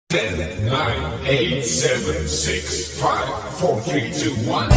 10, 9, 8, 7, 6, 5, 4, 3, 2, 1.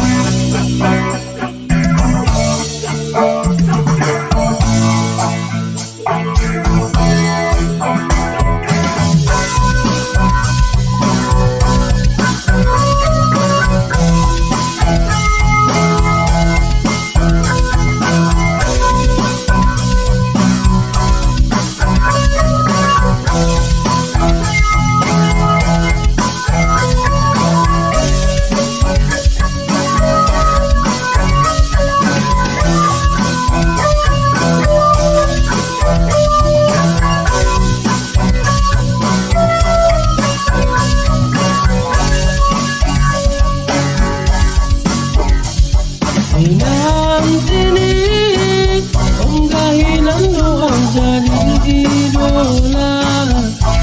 Jadi idola,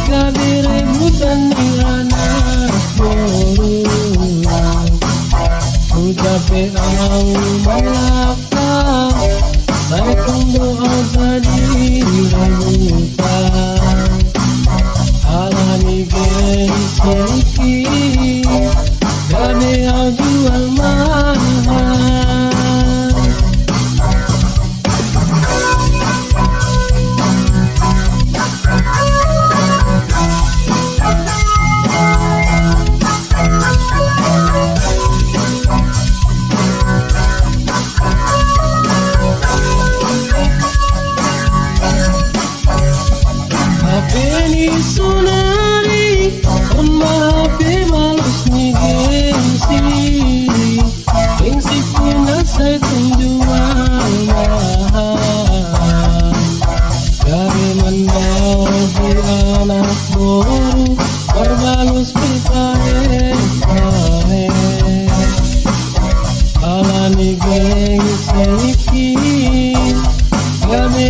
gabi rebutan di anak bola. Ku capek ang belakang, saya doa jadi rebutan. Alani gengsi, gabi ang jual mahal. Sunari, mahapi malas ni gengsi puna saya tunjuan mahal. Dari mandau di anak boru, berbalus pipahe alani gengsi gabe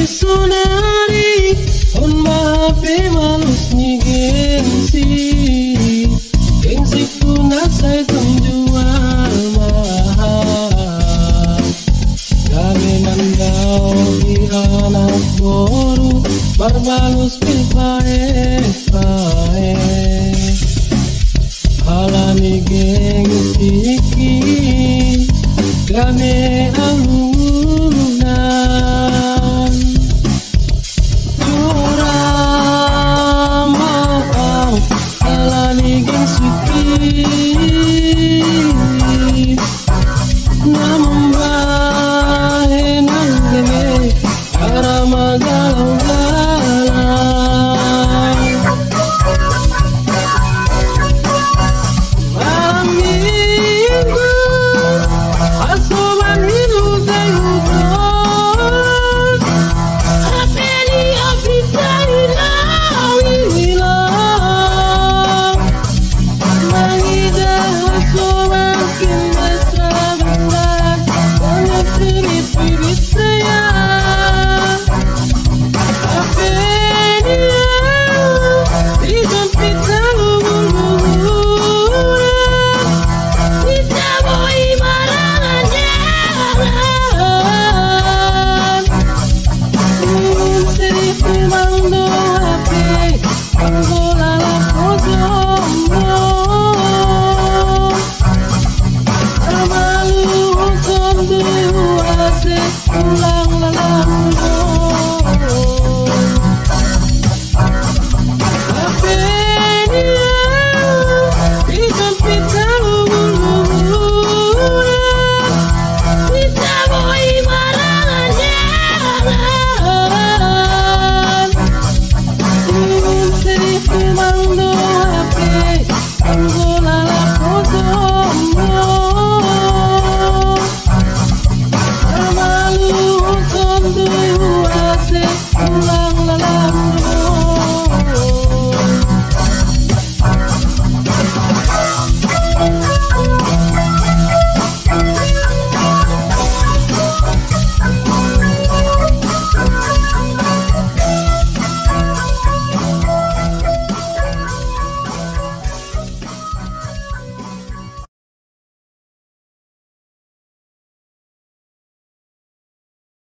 sunari, mahapi malas ni gengsi puna saya tunjuan mahal. Gabi mandau di anak boru, berbalus pipahe alani gengsi gabi alunan. Alani gengsi namun bahe nanggeme karama galau-galau. sekolah